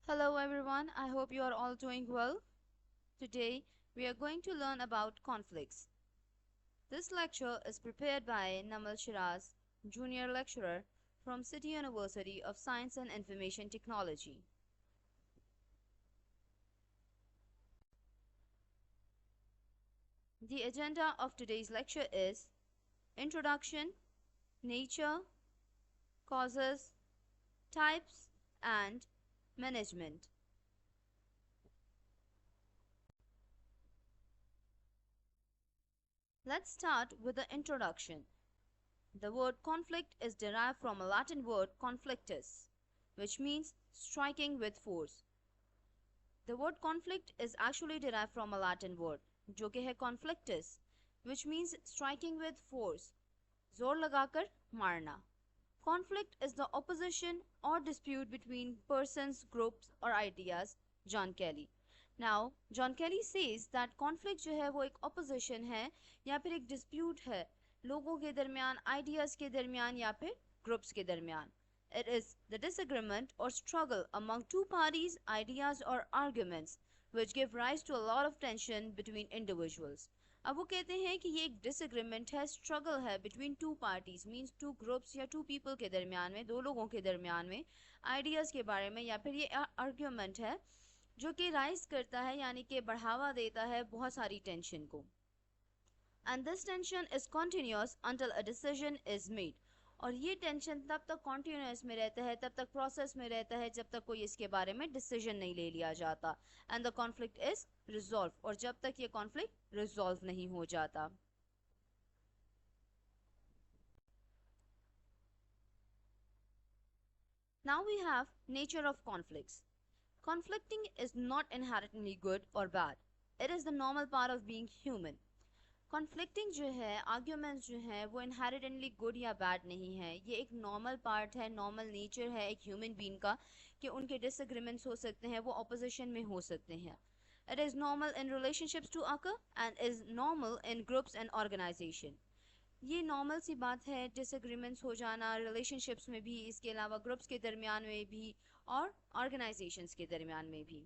Hello everyone, I hope you are all doing well. Today we are going to learn about conflicts. This lecture is prepared by Namal Shiraz, Junior Lecturer from City University of Science and Information Technology. The agenda of today's lecture is Introduction, Nature, Causes, Types, and Management. Let's start with the introduction. The word conflict is derived from a Latin word conflictus, which means striking with force. The word conflict is actually derived from a Latin word, जो कि है conflictus, which means striking with force, जोर लगाकर मारना. Conflict is the opposition or dispute between persons, groups or ideas. John Kelly. Now, John Kelly says that conflict जो है वो एक opposition है या फिर एक dispute है लोगों के दरमियान, ideas के दरमियान या फिर groups के दरमियान. It is the disagreement or struggle among two parties, ideas or arguments which give rise to a lot of tension between individuals. अब वो कहते हैं कि ये एक डिसएग्रीमेंट है, स्ट्रगल है between two parties, means two groups या टू पीपल के दरमियान में, दो लोगों के दरमियान में आइडियाज़ के बारे में, या फिर ये आर्ग्यूमेंट है जो कि राइज करता है यानी कि बढ़ावा देता है बहुत सारी टेंशन को. And this tension is continuous until a decision is made. और ये टेंशन तब तक कॉन्टिन्यूस में रहता है, तब तक प्रोसेस में रहता है जब तक कोई इसके बारे में डिसीजन नहीं ले लिया जाता. And the conflict is resolve. और जब तक ये कॉन्फ्लिक्ट रिजॉल्व नहीं हो जाता. Now we have nature of conflicts. Conflicting is not inherently good or bad. It is the normal part of being human. Conflicting जो है, आर्ग्यूमेंट्स जो है वो इनहेरिटेंटली गुड या बैड नहीं है. ये एक नॉर्मल पार्ट है, नॉर्मल नेचर है एक ह्यूमन बीइंग का कि उनके डिसएग्रीमेंट्स हो सकते हैं, वो ऑपोजिशन में हो सकते हैं. It is normal in relationships to occur and is normal in groups and organization. ये नॉर्मल सी बात है डिसएग्रीमेंट्स हो जाना रिलेशनशिप्स में भी, इसके अलावा ग्रुप्स के दरमियान में भी और ऑर्गेनाइजेशंस के दरमियान में भी.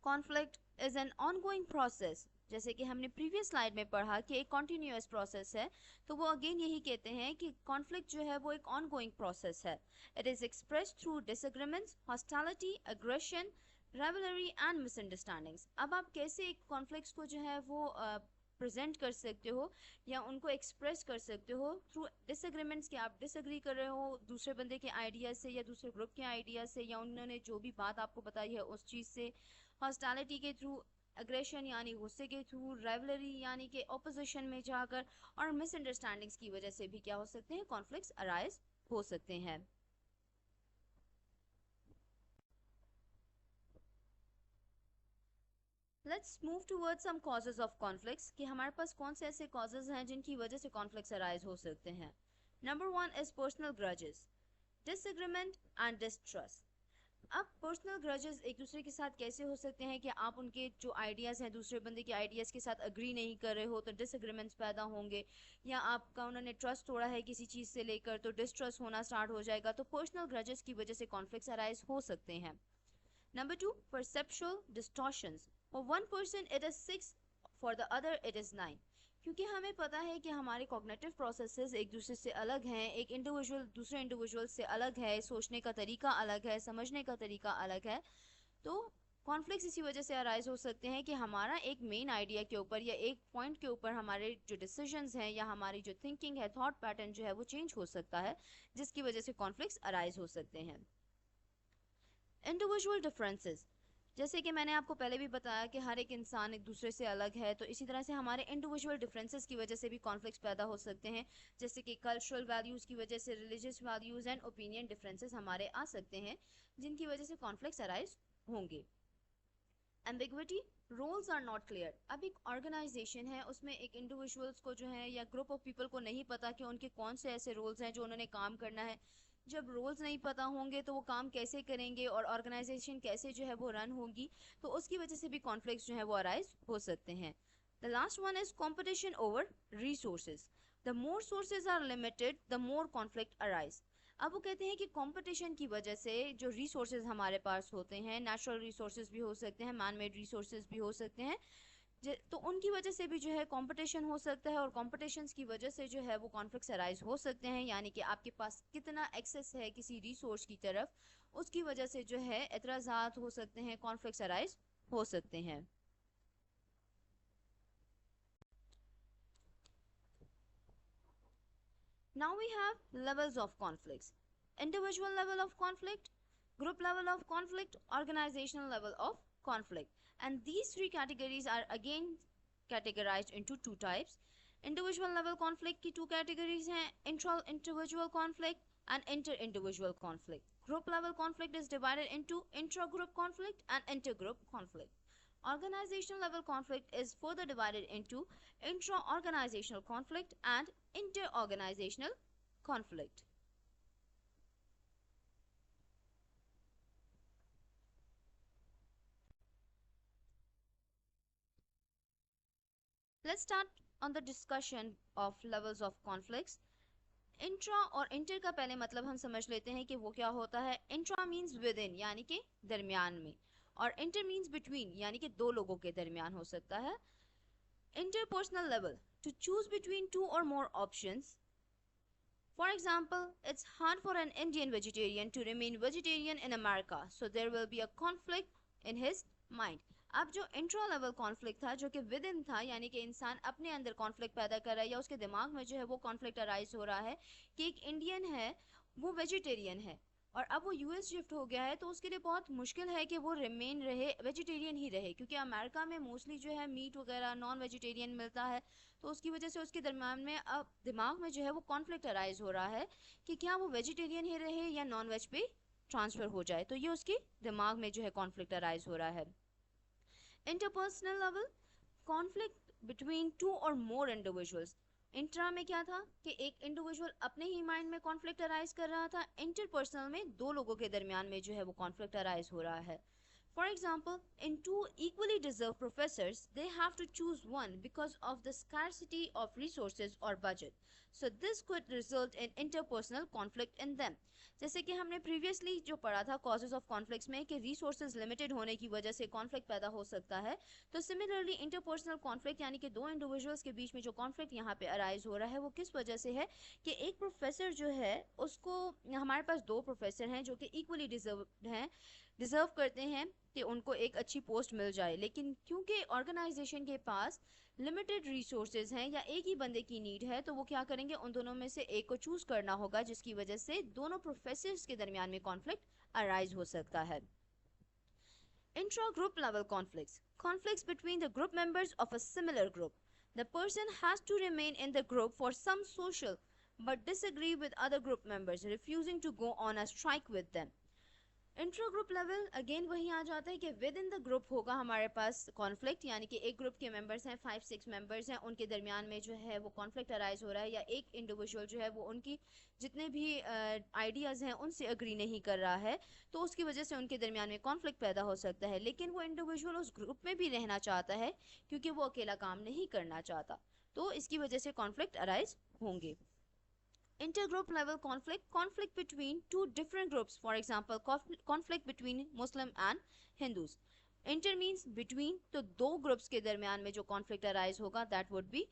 Conflict is an ongoing process. जैसे कि हमने प्रीवियस स्लाइड में पढ़ा कि एक कॉन्टिन्यूस प्रोसेस है, तो वो अगेन यही कहते हैं कि कॉन्फ्लिक्ट जो है वो एक ऑनगोइंग प्रोसेस है. It is expressed through disagreements, hostility, aggression, rivalry and misunderstandings. अब आप कैसे एक कॉन्फ्लिक्ट्स को जो है वो प्रेजेंट कर सकते हो या उनको एक्सप्रेस कर सकते हो थ्रू डिसएग्रीमेंट्स, कि आप डिसएग्री कर रहे हो दूसरे बंदे के आइडियाज से या दूसरे ग्रुप के आइडियाज से या उन्होंने जो भी बात आपको बताई है उस चीज़ से. हॉस्टिलिटी के थ्रू, अग्रेशन यानी गुस्से के थ्रू, राइवलरी यानी कि ऑपोजिशन में जाकर, और मिसअंडरस्टैंडिंग्स की वजह से भी क्या हो सकते हैं, कॉन्फ्लिक्ट्स अराइज हो सकते हैं. Let's move towards some causes of conflicts, कि हमारे पास कौन से ऐसे कॉजेज हैं जिनकी वजह से कॉन्फ्लिक्ट्स अराइज हो सकते हैं. Number one is personal grudges, disagreement and distrust. अब पर्सनल ग्रजेस एक दूसरे के साथ कैसे हो सकते हैं कि आप उनके जो आइडियाज़ हैं दूसरे बंदे के आइडियाज़ के साथ अग्री नहीं कर रहे हो तो डिसएग्रीमेंट्स पैदा होंगे, या आपका उन्होंने ट्रस्ट तोड़ा है किसी चीज़ से लेकर तो डिस्ट्रस्ट होना स्टार्ट हो जाएगा. तो पर्सनल ग्रजेस की वजह से कॉन्फ्लिक्ट्स अराइज हो सकते हैं. Number two, perceptual distortions. For one person it is 6, for the other it is 9. क्योंकि हमें पता है कि हमारे कॉग्निटिव प्रोसेसेस एक दूसरे से अलग हैं, एक इंडिविजुअल दूसरे इंडिविजुअल से अलग है, सोचने का तरीका अलग है, समझने का तरीका अलग है. तो कॉन्फ्लिक्ट्स इसी वजह से अराइज हो सकते हैं कि हमारा एक मेन आइडिया के ऊपर या एक पॉइंट के ऊपर हमारे जो डिसीजंस हैं या हमारी जो थिंकिंग है, थॉट पैटर्न जो है वो चेंज हो सकता है, जिसकी वजह से कॉन्फ्लिक्ट्स अराइज हो सकते हैं. इंडिविजुअल डिफरेंसेस, जैसे कि मैंने आपको पहले भी बताया कि हर एक इंसान एक दूसरे से अलग है, तो इसी तरह से हमारे इंडिविजुअल डिफरेंसेस की वजह से भी कॉन्फ्लिक्ट्स पैदा हो सकते हैं. जैसे कि कल्चरल वैल्यूज़ की वजह से, religious values and opinion differences हमारे आ सकते हैं, जिनकी वजह से कॉन्फ्लिक्ट्स अराइज होंगे. Ambiguity, roles are not clear. अब एक ऑर्गेनाइजेशन है, उसमें एक इंडिविजुअल्स को जो है या ग्रुप ऑफ पीपल को नहीं पता कि उनके कौन से ऐसे रोल्स हैं जो उन्होंने काम करना है. जब रोल्स नहीं पता होंगे तो वो काम कैसे करेंगे और ऑर्गेनाइजेशन कैसे जो है वो रन होगी, तो उसकी वजह से भी कॉन्फ्लिक्ट्स जो है वो अराइज हो सकते हैं. The last one is competition over resources. The more sources are limited the more conflict arise. अब वो कहते हैं कि कंपटीशन की वजह से जो रिसोर्सेज हमारे पास होते हैं, नेचुरल रिसोर्सेज भी हो सकते हैं, मैन मेड रिसोर्सेज भी हो सकते हैं, तो उनकी वजह से भी जो है कंपटीशन हो सकता है, और कंपटीशंस की वजह से जो है वो कॉन्फ्लिक्ट्स अराइज हो सकते हैं, यानी कि आपके पास कितना एक्सेस है किसी रिसोर्स की तरफ, उसकी वजह से जो है एतराज़ात हो सकते हैं, कॉन्फ्लिक्ट्स अराइज हो सकते हैं। Now we have levels of conflicts: individual level of conflict, group level of conflict, organizational level of conflict. And these three categories are again categorized into two types. Individual level conflict की two categories हैं: intra-individual conflict and inter-individual conflict. Group level conflict is divided into intra-group conflict and inter-group conflict. Organizational level conflict is further divided into intra-organizational conflict and inter-organizational conflict. Let's start on the discussion of levels of conflicts. Intra और inter का पहले मतलब हम समझ लेते हैं कि वो क्या होता है. इंट्रा मीन्स विद इन, यानी कि दरमियान में, और इंटर मीन्स बिटवीन, यानी कि दो लोगों के दरमियान हो सकता है. Interpersonal level, to choose between two or more options. For example, it's hard for an Indian vegetarian to remain vegetarian in America, so there will be a conflict in his mind. अब जो intra level conflict था, जो कि with in था, यानी कि इंसान अपने अंदर कॉन्फ्लिक्ट पैदा कर रहा है, या उसके दिमाग में जो है वो कॉन्फ्लिक्ट अराइज हो रहा है कि एक इंडियन है, वो वेजिटेरियन है, और अब वो यूएस शिफ्ट हो गया है, तो उसके लिए बहुत मुश्किल है कि वो रिमेन रहे, वेजिटेरियन ही रहे, क्योंकि अमेरिका में मोस्टली जो है मीट वगैरह नॉन वेजिटेरियन मिलता है. तो उसकी वजह से उसके दरम्यान में अब दिमाग में जो है वो कॉन्फ्लिक्ट अराइज हो रहा है कि क्या वो वेजिटेरियन ही रहे या नॉन वेज पे ट्रांसफ़र हो जाए. तो ये उसके दिमाग में जो है कॉन्फ्लिक्ट अराइज हो रहा है. Interpersonal level, conflict between two और मोर इंडिविजुअल्स. इंट्रा में क्या था कि एक इंडिविजुअल अपने ही माइंड में कॉन्फ्लिक्ट अराइज कर रहा था. इंटरपर्सनल में दो लोगों के दरमियान में जो है वो कॉन्फ्लिक्ट अराइज हो रहा है. For example, in two equally deserved professors, they have to choose one because of the scarcity of resources or budget. So this could result in interpersonal conflict in them. जैसे कि हमने previously जो पढ़ा था causes of conflicts में कि resources limited होने की वजह से कॉन्फ्लिक्ट पैदा हो सकता है, तो सिमिलरली इंटरपर्सनल कॉन्फ्लिक्ट यानी कि दो इंडिविजुअल्स के बीच में जो कॉन्फ्लिक्ट यहाँ पे अराइज हो रहा है वो किस वजह से है कि एक प्रोफेसर जो है उसको, हमारे पास दो प्रोफेसर हैं जो कि इक्वली डिजर्व करते हैं कि उनको एक अच्छी पोस्ट मिल जाए, लेकिन क्योंकि ऑर्गेनाइजेशन के पास लिमिटेड रिसोर्सेज हैं या एक ही बंदे की नीड है, तो वो क्या करेंगे, उन दोनों में से एक को चूज करना होगा, जिसकी वजह से दोनों प्रोफेसर्स के दरमियान में कॉन्फ्लिक्ट अराइज हो सकता है. Intra-group level conflicts, conflicts between the group members of a similar group. The person has to remain in the group for some social but disagree with other group members, refusing to go on a strike with them. Intra group level again वही आ जाता है कि with in the group होगा हमारे पास conflict, यानी कि एक group के मेंबर्स हैं, 5-6 मेंबर्स हैं, उनके दरमियान में जो है वो कॉन्फ्लिक्ट अराइज हो रहा है, या एक इंडिविजुअल जो है वो उनकी जितने भी आइडियाज़ हैं उनसे अग्री नहीं कर रहा है, तो उसकी वजह से उनके दरमियान में कॉन्फ्लिक्ट पैदा हो सकता है. लेकिन वो इंडिविजुअल उस ग्रुप में भी रहना चाहता है क्योंकि वो अकेला काम नहीं करना चाहता, तो इसकी वजह से कॉन्फ्लिक्ट अराइज होंगे. Intergroup level conflict, conflict between two different groups, for example conflict between Muslim and Hindus. Inter means between, तो दो ग्रुप्स के दरमियान में जो कॉन्फ्लिक्ट अराइज होगा that would B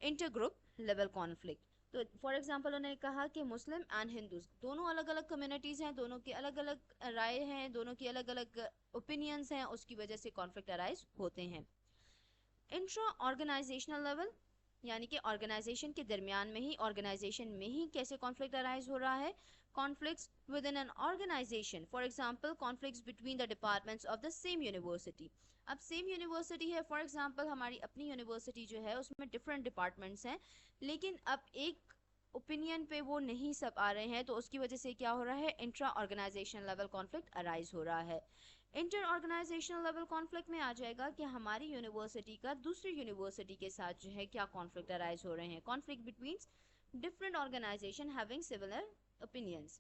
intergroup level conflict. तो फॉर एग्जांपल उन्होंने कहा कि मुस्लिम एंड हिंदूज दोनों अलग अलग कम्युनिटीज़ हैं, दोनों की अलग अलग राय हैं, दोनों की अलग अलग ओपिनियंस हैं, उसकी वजह से कॉन्फ्लिक्ट अराइज होते हैं. इंट्रा ऑर्गेनाइजेशनल लेवल, यानी कि ऑर्गेनाइजेशन के दरमियान में ही, ऑर्गेनाइजेशन में ही कैसे कॉन्फ्लिक्ट अराइज हो रहा है. Conflicts within an organization, for example conflicts between the departments of the same university. अब सेम यूनिवर्सिटी है, फॉर एग्जांपल हमारी अपनी यूनिवर्सिटी जो है उसमें डिफरेंट डिपार्टमेंट्स हैं, लेकिन अब एक ओपिनियन पे वो नहीं सब आ रहे हैं, तो उसकी वजह से क्या हो रहा है, intra organization level conflict arise हो रहा है. इंटर ऑर्गेनाइजेशनल लेवल कॉन्फ्लिक्ट में आ जाएगा कि हमारी यूनिवर्सिटी का दूसरी यूनिवर्सिटी के साथ जो है क्या कॉन्फ्लिक्ट अराइज हो रहे हैं. Conflict between different organization having similar opinions.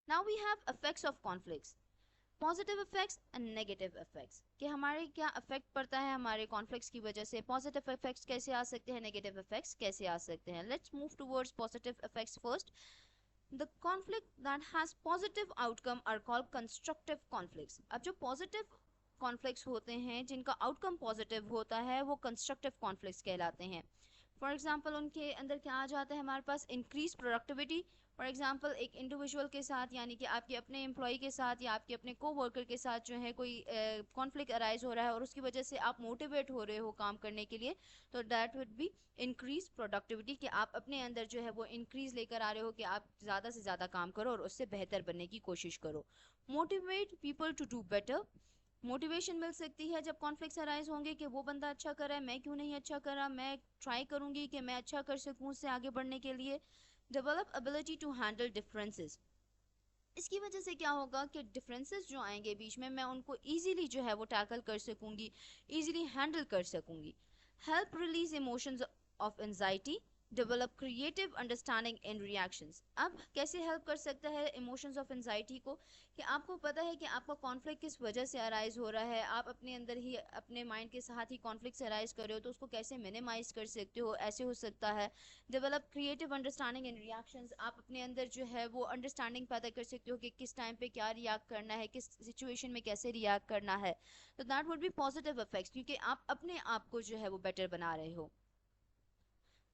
Now we have effects of conflicts. Positive effects and negative effects, कि हमारे क्या इफेक्ट पड़ता है हमारे कॉन्फ्लिक्ट्स की वजह से, पॉजिटिव इफेक्ट्स कैसे आ सकते हैं, नेगेटिव इफेक्ट्स कैसे आ सकते हैं। Let's move towards positive effects first. The conflict that has positive outcome are called constructive conflicts. अब जो पॉजिटिव कॉन्फ्लिक्ट्स होते हैं जिनका आउटकम पॉजिटिव होता है वो कंस्ट्रक्टिव कॉन्फ्लिक्ट्स कहलाते हैं। फॉर एग्जाम्पल उनके अंदर क्या आ जाता है हमारे पास, इंक्रीज प्रोडक्टिविटी। फॉर एग्जाम्पल एक इंडिविजुअल के साथ यानी कि आपके अपने एम्प्लॉय के साथ या आपके अपने को वर्कर के साथ जो है कोई कॉन्फ्लिक्ट अराइज हो रहा है और उसकी वजह से आप मोटिवेट हो रहे हो काम करने के लिए, तो that would be increase productivity, कि आप अपने अंदर जो है वो इंक्रीज लेकर आ रहे हो कि आप ज़्यादा से ज़्यादा काम करो और उससे बेहतर बनने की कोशिश करो। Motivate people to do better, motivation मिल सकती है जब कॉन्फ्लिक्ट्स अराइज होंगे कि वो बंदा अच्छा कर रहा है, मैं क्यों नहीं अच्छा कर रहा, मैं ट्राई करूंगी कि मैं अच्छा कर सकूं उससे आगे बढ़ने के लिए। Develop ability to handle differences, इसकी वजह से क्या होगा कि डिफरेंसेस जो आएंगे बीच में मैं उनको इजीली जो है वो टैकल कर सकूंगी, इजीली हैंडल कर सकूंगी। Help release emotions of anxiety, develop creative understanding in reactions. अब कैसे हेल्प कर सकता है इमोशंस ऑफ एंजाइटी को, कि आपको पता है कि आपका कॉन्फ्लिक्ट किस वजह से अराइज हो रहा है, आप अपने अंदर ही अपने माइंड के साथ ही कॉन्फ्लिक्ट अराइज कर रहे हो, तो उसको कैसे मिनिमाइज कर सकते हो, ऐसे हो सकता है। Develop creative understanding in reactions, आप अपने अंदर जो है वो अंडरस्टैंडिंग पैदा कर सकते हो कि किस टाइम पे क्या रिएक्ट करना है, किस सिचुएशन में कैसे रिएक्ट करना है। तो that would B positive effects, क्योंकि आप अपने आप को जो है वो बेटर बना रहे हो।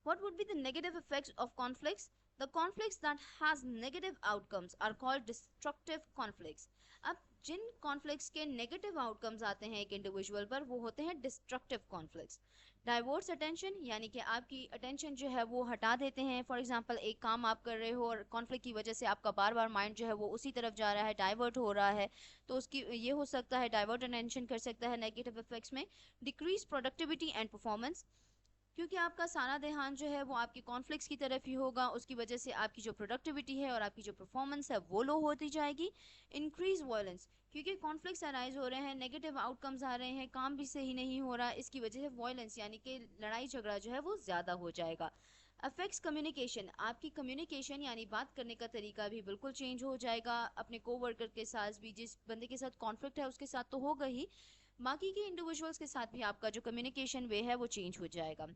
What would be the negative effects of conflicts? The conflicts that has negative outcomes are called destructive conflicts. अब जिन conflicts के negative outcomes आते हैं एक individual पर वो होते हैं destructive conflicts. Diverts attention, यानी कि आपकी attention जो है वो हटा देते हैं। For example एक काम आप कर रहे हो और conflict की वजह से आपका बार बार mind जो है वो उसी तरफ जा रहा है, divert हो रहा है, तो उसकी ये हो सकता है divert attention कर सकता है negative effects में। Decrease productivity and performance, क्योंकि आपका सारा ध्यान जो है वो आपके कॉन्फ्लिक्ट्स की तरफ ही होगा, उसकी वजह से आपकी जो प्रोडक्टिविटी है और आपकी जो परफॉर्मेंस है वो लो होती जाएगी। इंक्रीज वायलेंस, क्योंकि कॉन्फ्लिक्ट्स अराइज हो रहे हैं, नेगेटिव आउटकम्स आ रहे हैं, काम भी सही नहीं हो रहा, इसकी वजह से वायलेंस यानी कि लड़ाई झगड़ा जो है वो ज़्यादा हो जाएगा। अफेक्ट्स कम्युनिकेशन, आपकी कम्युनिकेशन यानी बात करने का तरीका भी बिल्कुल चेंज हो जाएगा, अपने कोवर्कर के साथ भी, जिस बंदे के साथ कॉन्फ्लिक्ट है उसके साथ तो होगा ही, बाकी के इंडिविजुअल्स के साथ भी आपका जो कम्युनिकेशन वे है वो चेंज हो जाएगा।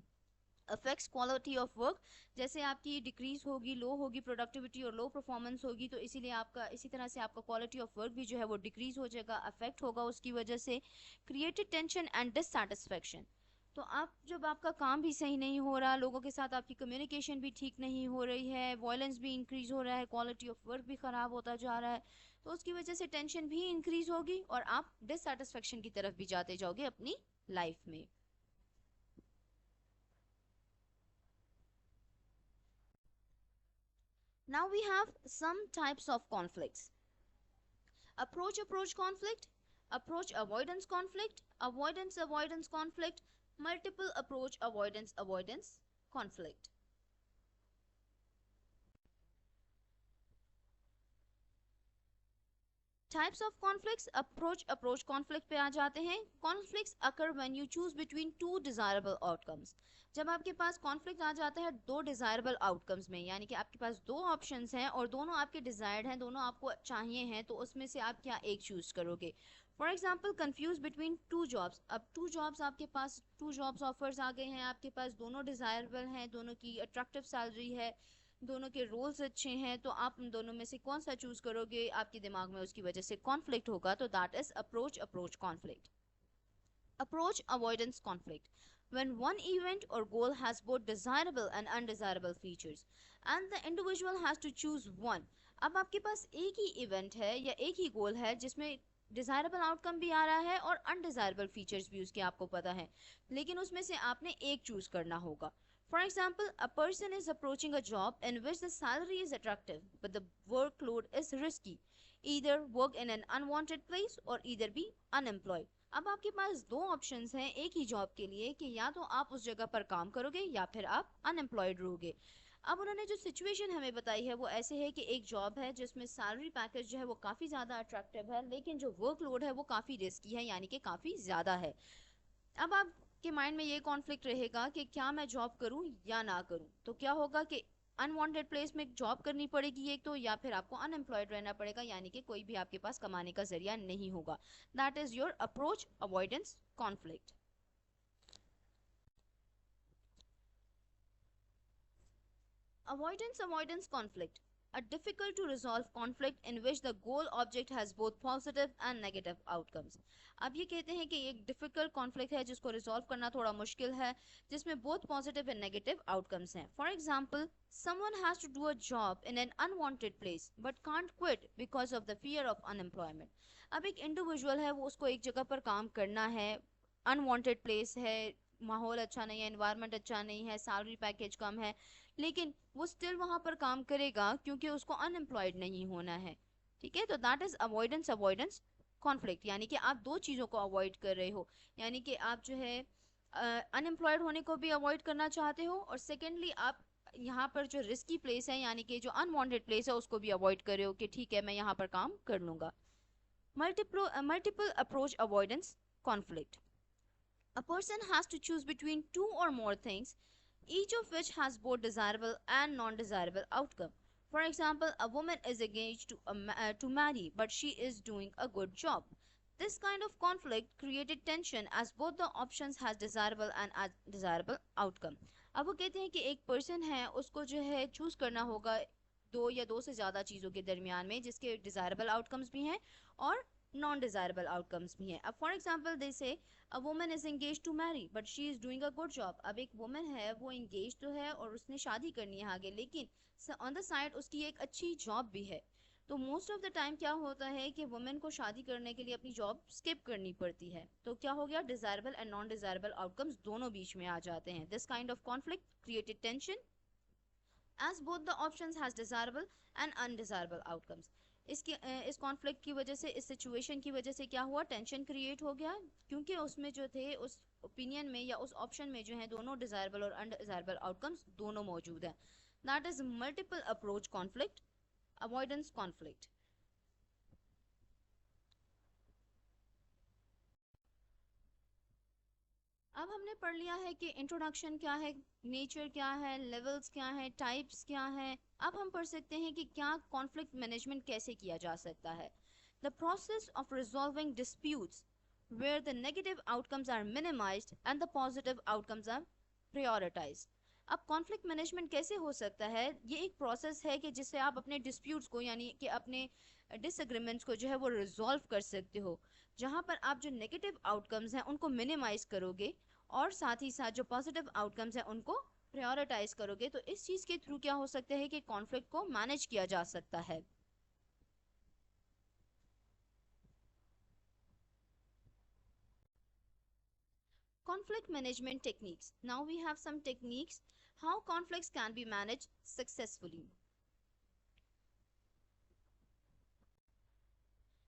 अफेक्ट्स क्वालिटी ऑफ वर्क, जैसे आपकी डिक्रीज होगी, लो होगी प्रोडक्टिविटी और लो परफॉर्मेंस होगी, तो इसीलिए आपका इसी तरह से आपका क्वालिटी ऑफ वर्क भी जो है वो डिक्रीज हो जाएगा, अफेक्ट होगा उसकी वजह से। क्रिएटेड टेंशन एंड डिससेटिस्फेक्शन, तो आप जब आपका काम भी सही नहीं हो रहा, लोगों के साथ आपकी कम्युनिकेशन भी ठीक नहीं हो रही है, वायलेंस भी इंक्रीज हो रहा है, क्वालिटी ऑफ वर्क भी ख़राब होता जा रहा है, तो उसकी वजह से टेंशन भी इंक्रीज होगी और आप डिससेटिस्फेक्शन की तरफ भी जाते जाओगे अपनी लाइफ में। Now we have some types of conflicts. Approach conflict, approach avoidance conflict, avoidance conflict, multiple approach avoidance conflict. Types of conflicts, approach conflict पे आ जाते हैं। Conflicts occur when you choose between two desirable outcomes. जब आपके पास conflict आ जाता है दो desirable outcomes में, यानी कि आपके पास दो options हैं और दोनों आपके desired हैं, दोनों आपको चाहिए हैं, तो उसमें से आप क्या एक choose करोगे। For example, confuse between two jobs. अब two jobs आपके पास, two jobs offers आ गए हैं आपके पास, दोनों desirable हैं, दोनों की attractive salary है, दोनों के रोल्स अच्छे हैं, तो आप उन दोनों में से कौन सा चूज करोगे, आपके दिमाग में उसकी वजह से कॉन्फ्लिक्ट होगा, तो that is approach conflict. Approach avoidance conflict, when one event or goal has both desirable and undesirable features and the individual has to choose one. अब आपके पास एक ही इवेंट है या एक ही गोल है जिसमें डिजायरेबल आउटकम भी आ रहा है और अनडिजायरेबल फीचर्स भी उसके आपको पता है, लेकिन उसमें से आपने एक चूज करना होगा। For example, a person is approaching a job in which the salary is attractive but the workload is risky. Either work in an unwanted place or either be unemployed. अब आपके पास दो ऑप्शंस हैं एक ही job के लिए, कि या तो आप उस जगह पर काम करोगे या फिर आप अनएम्प्लॉयड रहोगे। अब उन्होंने जो सिचुएशन हमें बताई है वो ऐसे है कि एक जॉब है जिसमें सैलरी पैकेज जो है वो काफ़ी ज़्यादा अट्रैक्टिव है, लेकिन जो वर्कलोड है वो काफ़ी रिस्की है, यानी कि काफ़ी ज़्यादा है। अब आपके माइंड में ये कॉन्फ्लिक्ट रहेगा कि क्या मैं जॉब करूं या ना करूं, तो क्या होगा कि अनवांटेड प्लेस में जॉब करनी पड़ेगी एक तो, या फिर आपको अनएम्प्लॉयड रहना पड़ेगा, यानी कि कोई भी आपके पास कमाने का जरिया नहीं होगा। That is your approach avoidance conflict. Avoidance conflict. A difficult to resolve conflict in which the goal object has both positive and negative outcomes. अब ये कहते हैं कि एक difficult conflict है जिसको resolve करना थोड़ा मुश्किल है, जिसमें both positive and negative outcomes हैं. For example, someone has to do a job in an unwanted place but can't quit because of the fear of unemployment. अब एक individual है, वो उसको एक जगह पर काम करना है, अनवांटेड प्लेस है, माहौल अच्छा नहीं है, एनवायरनमेंट अच्छा नहीं है, सैलरी पैकेज कम है, लेकिन वो स्टिल वहां पर काम करेगा क्योंकि उसको अनएम्प्लॉयड नहीं होना है। ठीक है, तो दैट इज अवॉइडेंस कॉन्फ्लिक्ट, यानी कि आप दो चीज़ों को अवॉइड कर रहे हो, यानी कि आप जो है अनएम्प्लॉयड होने को भी अवॉइड करना चाहते हो, और सेकेंडली आप यहाँ पर जो रिस्की प्लेस है यानी कि जो अनवांटेड प्लेस है उसको भी अवॉइड कर रहे हो कि ठीक है मैं यहाँ पर काम कर लूँगा। Multiple approach avoidance conflict. A person has to choose between two or more things, each of which has both desirable and non-desirable outcome. For example, a woman is engaged to marry, but she is doing a good job. This kind of conflict created tension as both the options has desirable and undesirable outcome. अब वो कहते हैं कि एक person है, उसको जो है चूज करना होगा दो या दो से ज़्यादा चीज़ों के दरमियान में, जिसके डिज़ायरेबल आउटकम्स भी हैं और नॉन डिज़ायरेबल आउटकम्स भी हैं। अब for example they say a woman is engage to marry but she is doing a good job. अब एक वुमन है, वो एंगेज तो है और उसने शादी करनी है आगे, लेकिन ऑन द साइड उसकी एक अच्छी जॉब भी है। तो मोस्ट ऑफ द टाइम क्या होता है कि वुमेन को शादी करने के लिए अपनी जॉब स्किप करनी पड़ती है। तो क्या हो गया, desirable and non desirable outcomes दोनों बीच में आ जाते हैं। This kind of conflict created tension as both the options has desirable and undesirable outcomes. इस कॉन्फ्लिक्ट की वजह से, इस सिचुएशन की वजह से क्या हुआ, टेंशन क्रिएट हो गया, क्योंकि उसमें जो थे उस ओपिनियन में या उस ऑप्शन में जो है दोनों डिजायरेबल और अनडिजायरेबल आउटकम्स दोनों मौजूद हैं। That is multiple approach conflict avoidance conflict. अब हमने पढ़ लिया है कि इंट्रोडक्शन क्या है, नेचर क्या है, लेवल्स क्या है, टाइप्स क्या है। अब हम पढ़ सकते हैं कि क्या कॉन्फ्लिक्ट मैनेजमेंट कैसे किया जा सकता है। The process of resolving disputes where the negative outcomes are minimised and the positive outcomes are prioritised. अब कॉन्फ्लिक्ट मैनेजमेंट कैसे हो सकता है, ये एक प्रोसेस है कि जिससे आप अपने डिस्प्यूट्स को यानी कि अपने डिसएग्रीमेंट्स को जो है वो रिजॉल्व कर सकते हो, जहाँ पर आप जो नेगेटिव आउटकम्स हैं उनको मिनिमाइज करोगे और साथ ही साथ जो पॉजिटिव आउटकम्स हैं उनको प्रायोरिटाइज करोगे। तो इस चीज़ के थ्रू क्या हो सकता है कि कॉन्फ्लिक्ट को मैनेज किया जा सकता है। Conflict management techniques. Now we have some techniques how conflicts can be managed successfully.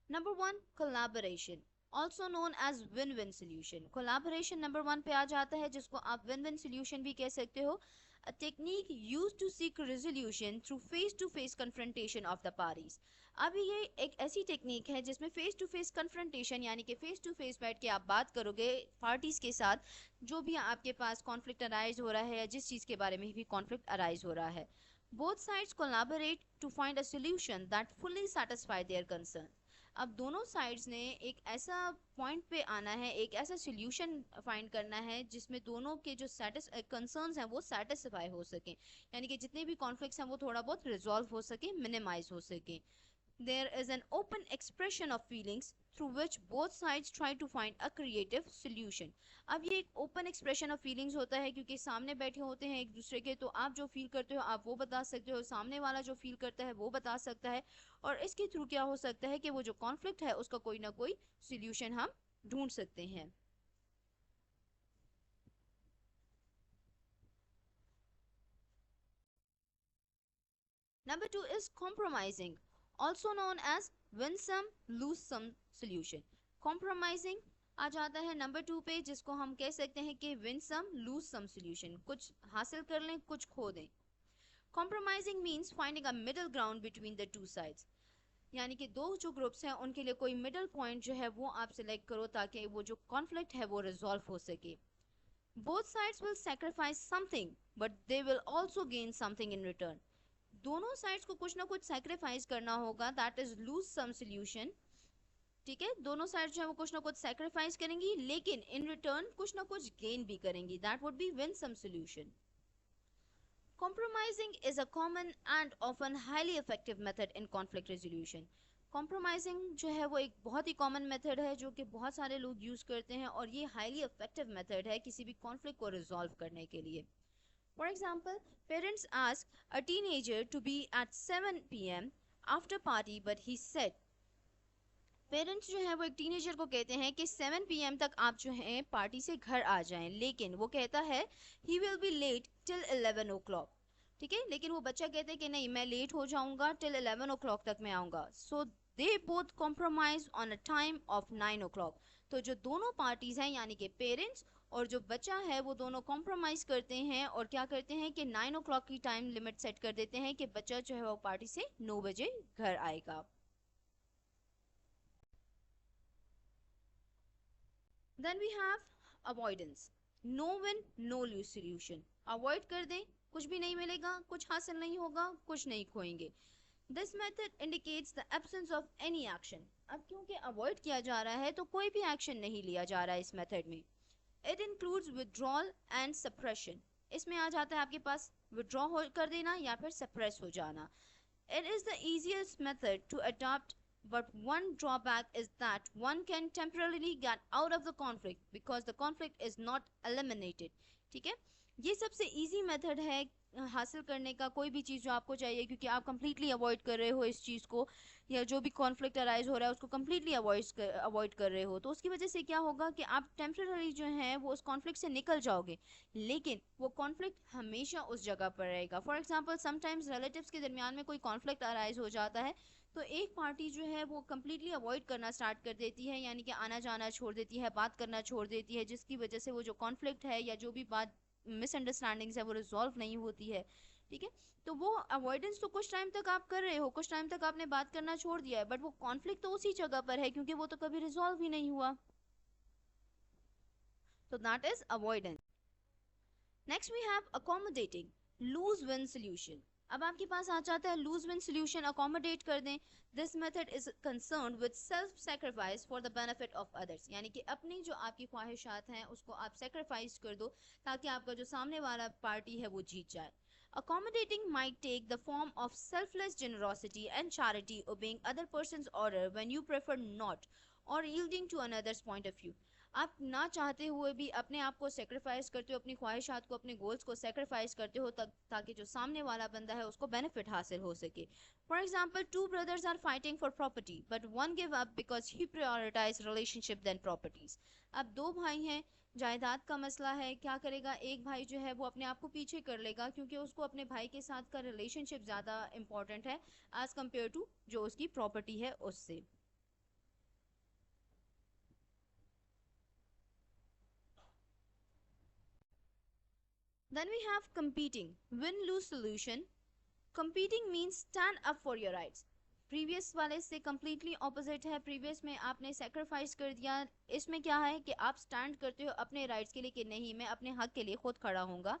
Number one, collaboration, also known as win-win solution. Collaboration number one पे आ जाता है, जिसको आप win-win solution भी कह सकते हो। A technique used to seek resolution through face-to-face confrontation of the parties. अब ये एक ऐसी टेक्निक है जिसमें फेस टू फेस कन्फ्रंटेशन यानी कि फेस टू फेस बैठ के आप बात करोगे पार्टीज के साथ, जो भी आपके पास कॉन्फ्लिक्ट अराइज हो रहा है या जिस चीज़ के बारे में भी कॉन्फ्लिक्ट अराइज हो रहा है। Both sides collaborate to find a solution that fully satisfy their concern. अब दोनों साइड्स ने एक ऐसा पॉइंट पे आना है, एक ऐसा सोल्यूशन फाइंड करना है जिसमें दोनों के जो कंसर्न्स हैं वो सेटिस्फाई हो सके, यानी कि जितने भी कॉन्फ्लिक्ट्स हैं वो थोड़ा बहुत रिजॉल्व हो सके, मिनिमाइज हो सके। There is an open expression of feelings through which both sides try to find a creative solution. अब ये एक ओपन एक्सप्रेशन ऑफ फीलिंग्स होता है क्योंकि सामने बैठे होते हैं एक दूसरे के, तो आप जो फील करते हो आप वो बता सकते हो, सामने वाला जो फील करता है वो बता सकता है, और इसके थ्रू क्या हो सकता है कि वो जो कॉन्फ्लिक्ट है उसका कोई ना कोई सोल्यूशन हम ढूंढ सकते हैं। Number two is compromising, also known as win some lose some solution. Compromising आ जाता है नंबर टू पे, जिसको हम कह सकते हैं कि win some lose some solution, कुछ हासिल कर लें कुछ खो दें। Compromising means finding a middle ground between the two sides, यानी कि दो जो ग्रुप्स हैं उनके लिए कोई मिडल पॉइंट जो है वो आप सिलेक्ट करो ताकि वो जो कॉन्फ्लिक्ट है वो रिजॉल्व हो सके। Both sides will sacrifice something, but they will also gain something in return. दोनों sides को कुछ ना कुछ sacrifice करना होगा, that is lose some solution. ठीक है, दोनों साइड जो है वो कुछ ना कुछ सैक्रिफाइस करेंगी, लेकिन इन रिटर्न कुछ ना कुछ गेन भी करेंगी, that would be win some solution. Compromising is a common and often highly effective method in conflict resolution. Compromising जो है वो एक बहुत ही कॉमन मेथड है जो कि बहुत सारे लोग यूज़ करते हैं, और ये हाईली इफेक्टिव मेथड है किसी भी कॉन्फ्लिक्ट को रिजॉल्व करने के लिए. For example, parents ask a teenager to be at 7 PM after party, but he said, parents जो है वो एक टीनेजर को कहते हैं कि 7 PM तक आप जो है पार्टी से घर आ जाएं, लेकिन वो कहता है he will be late till 11 o'clock. ठीक है, लेकिन वो बच्चा कहते हैं कि नहीं, मैं लेट हो जाऊंगा, टिल 11 o'clock तक मैं आऊंगा. So they both compromise on a time of 9 o'clock. तो जो दोनों पार्टीज हैं यानी कि पेरेंट्स और जो बच्चा है वो दोनों कॉम्प्रोमाइज करते हैं और क्या करते हैं कि 9 o'clock की टाइम लिमिट सेट कर देते हैं कि बच्चा जो है वो पार्टी से 9 बजे घर आएगा. Then we have avoidance. No win, no lose solution. Avoid कर दें, कुछ भी नहीं मिलेगा, कुछ हासिल नहीं होगा, कुछ नहीं खोएंगे. This method indicates the absence of any action. अब क्योंकि avoid किया जा रहा है तो कोई भी action नहीं लिया जा रहा है इस method में. It includes withdrawal and suppression. इसमें आ जाता है आपके पास withdraw कर देना या फिर suppress हो जाना. It is the easiest method to adopt, but one drawback is that one can temporarily get out of the conflict because the conflict is not eliminated. ठीक है, ये सबसे इजी मेथड है हासिल करने का कोई भी चीज़ जो आपको चाहिए, क्योंकि आप कंप्लीटली अवॉइड कर रहे हो इस चीज़ को, या जो भी कॉन्फ्लिक्ट अराइज हो रहा है उसको कंप्लीटली अवॉइड कर रहे हो. तो उसकी वजह से क्या होगा कि आप टेम्पररी जो है वो उस कॉन्फ्लिक्ट से निकल जाओगे, लेकिन वो कॉन्फ्लिक्ट हमेशा उस जगह पर रहेगा. फॉर एग्जाम्पल, समटाइम्स रिलेटिव्स के दरमियान में कोई कॉन्फ्लिक्ट अराइज हो जाता है, तो एक पार्टी जो है वो कम्प्लीटली अवॉइड करना स्टार्ट कर देती है, यानी कि आना जाना छोड़ देती है, बात करना छोड़ देती है, जिसकी वजह से वो जो कॉन्फ्लिक्ट है या जो भी बात मिसअंडरस्टैंडिंग्स है वो रिजॉल्व नहीं होती है. ठीक है, तो वो अवॉइडेंस तो कुछ टाइम तक आप कर रहे हो, कुछ टाइम तक आपने बात करना छोड़ दिया है, बट वो कॉन्फ्लिक्ट तो उसी जगह पर है क्योंकि वो तो कभी रिजॉल्व ही नहीं हुआ. तो that is avoidance. Next we have accommodating, lose win solution. अब आपके पास आ जाता है लूज विन सोल्यूशन, अकोमोडेट कर दें. This method is concern with self sacrifice for the benefit of others, यानी कि अपनी जो आपकी ख्वाहिशात हैं उसको आप सेक्रीफाइस कर दो ताकि आपका जो सामने वाला पार्टी है वो जीत जाए. Accommodating might take the form of selfless generosity and charity, obeying other person's order when you prefer not, or yielding to another's point of view. आप ना चाहते हुए भी अपने आप को सेक्रीफाइस करते हो, अपनी ख्वाहिशात को, अपने गोल्स को सेक्रीफाइस करते हो ताकि जो सामने वाला बंदा है उसको बेनिफिट हासिल हो सके. For example, two brothers are fighting for property but one give up because he prioritise relationship than properties. अब दो भाई हैं, जायदाद का मसला है, क्या करेगा, एक भाई जो है वो अपने आप को पीछे कर लेगा क्योंकि उसको अपने भाई के साथ का रिलेशनशिप ज़्यादा इंपॉर्टेंट है एज कम्पेयर टू जो उसकी प्रॉपर्टी है उससे. Then we have competing, win-lose solution. Competing means stand up for your rights. Previous वाले से कम्प्लीटली ऑपोजिट है. प्रीवियस में आपने सेक्रीफाइस कर दिया, इसमें क्या है कि आप स्टैंड करते हो अपने राइट्स के लिए कि नहीं, मैं अपने हक के लिए खुद खड़ा हूँगा.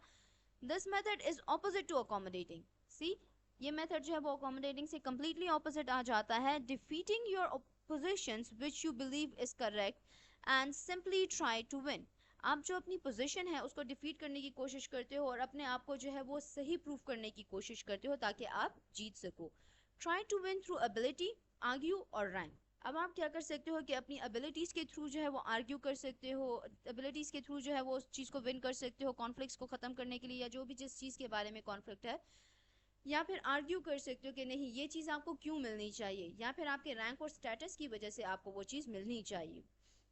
This method is opposite to accommodating. See, ये मेथड जो है वो अकोमोडेटिंग से कम्प्लीटली ऑपोजिट आ जाता है. Defeating your positions which you believe is correct and simply try to win. आप जो अपनी पोजीशन है उसको डिफीट करने की कोशिश करते हो और अपने आप को जो है वो सही प्रूफ करने की कोशिश करते हो ताकि आप जीत सको. Try to win through ability, argue और रैंक. अब आप क्या कर सकते हो कि अपनी एबिलिटीज़ के थ्रू जो है वो आर्ग्यू कर सकते हो, एबिलिटीज़ के थ्रू जो है वो उस चीज़ को विन कर सकते हो कॉन्फ्लिक्ट्स को ख़त्म करने के लिए, या जो भी जिस चीज़ के बारे में कॉन्फ्लिक्ट है, या फिर आर्ग्यू कर सकते हो कि नहीं ये चीज़ आपको क्यों मिलनी चाहिए, या फिर आपके रैंक और स्टेटस की वजह से आपको वो चीज़ मिलनी चाहिए.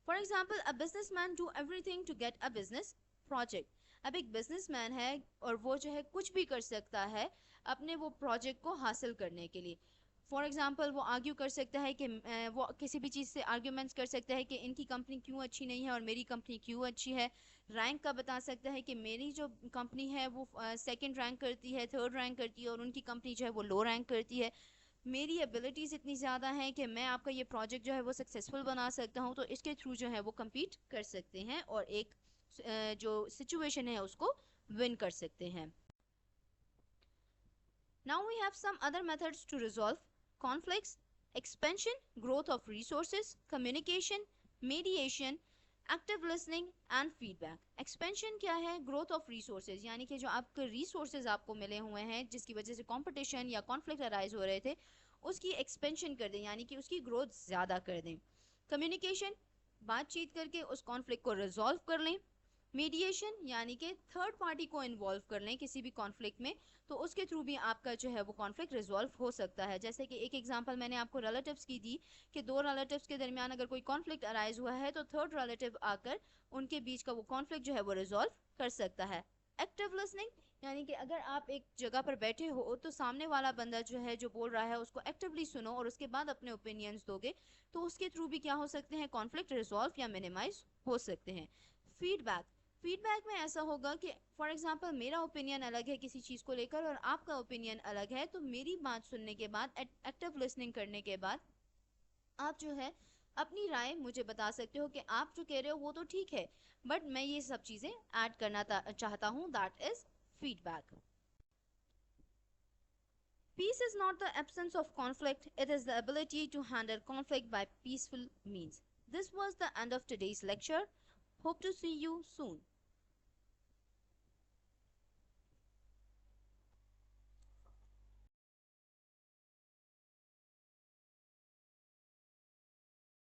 For example, a businessman do everything to get a business project. अब एक बिजनेसमैन है और वो जो है कुछ भी कर सकता है अपने वो प्रोजेक्ट को हासिल करने के लिए. फॉर एग्जाम्पल, वो आर्ग्यू कर सकता है कि वो किसी भी चीज़ से आर्ग्यूमेंट्स कर सकता है कि इनकी कंपनी क्यों अच्छी नहीं है और मेरी कंपनी क्यों अच्छी है. रैंक का बता सकता है कि मेरी जो कंपनी है वो सेकंड रैंक करती है, थर्ड रैंक करती है, और उनकी कंपनी जो है वो लो रैंक करती है. मेरी एबिलिटीज़ इतनी ज़्यादा हैं कि मैं आपका ये प्रोजेक्ट जो है वो सक्सेसफुल बना सकता हूँ. तो इसके थ्रू जो है वो कम्पीट कर सकते हैं और एक जो सिचुएशन है उसको विन कर सकते हैं. Now we have some other methods to resolve conflicts: expansion, growth of resources, communication, mediation, active listening and feedback. Expansion क्या है? ग्रोथ ऑफ रिसोर्सेज, यानी कि जो आपके रिसोर्सेज आपको मिले हुए हैं जिसकी वजह से कंपटीशन या कॉन्फ्लिक्ट अराइज हो रहे थे, उसकी एक्सपेंशन कर दें, यानी कि उसकी ग्रोथ ज़्यादा कर दें. कम्युनिकेशन, बातचीत करके उस कॉन्फ्लिक्ट को रिजॉल्व कर लें. मीडिएशन, यानी कि थर्ड पार्टी को इन्वॉल्व कर लें किसी भी कॉन्फ्लिक्ट में, तो उसके थ्रू भी आपका जो है वो कॉन्फ्लिक्ट रिजॉल्व हो सकता है. जैसे कि एक एग्जांपल मैंने आपको रिलेटिव्स की दी कि दो रिलेटिव्स के दरमियान अगर कोई कॉन्फ्लिक्ट अराइज हुआ है तो थर्ड रिलेटिव आकर उनके बीच का वो कॉन्फ्लिक्ट जो है वो रिजॉल्व कर सकता है. एक्टिव लिसनिंग, यानी कि अगर आप एक जगह पर बैठे हो तो सामने वाला बंदा जो है जो बोल रहा है उसको एक्टिवली सुनो और उसके बाद अपने ओपिनियंस दोगे, तो उसके थ्रू भी क्या हो सकते हैं? कॉन्फ्लिक्ट रिजॉल्व या मिनिमाइज हो सकते हैं. फीडबैक, फीडबैक में ऐसा होगा कि फॉर एग्जांपल मेरा ओपिनियन अलग है किसी चीज़ को लेकर और आपका ओपिनियन अलग है, तो मेरी बात सुनने के बाद, एक्टिव लिसनिंग करने के बाद, आप जो है अपनी राय मुझे बता सकते हो कि आप जो कह रहे हो वो तो ठीक है, बट मैं ये सब चीज़ें ऐड करना चाहता हूँ. That is feedback. Peace is not the absence of conflict, it is the ability to handle conflict by peaceful means. This was the end of today's lecture. Hope to see you soon.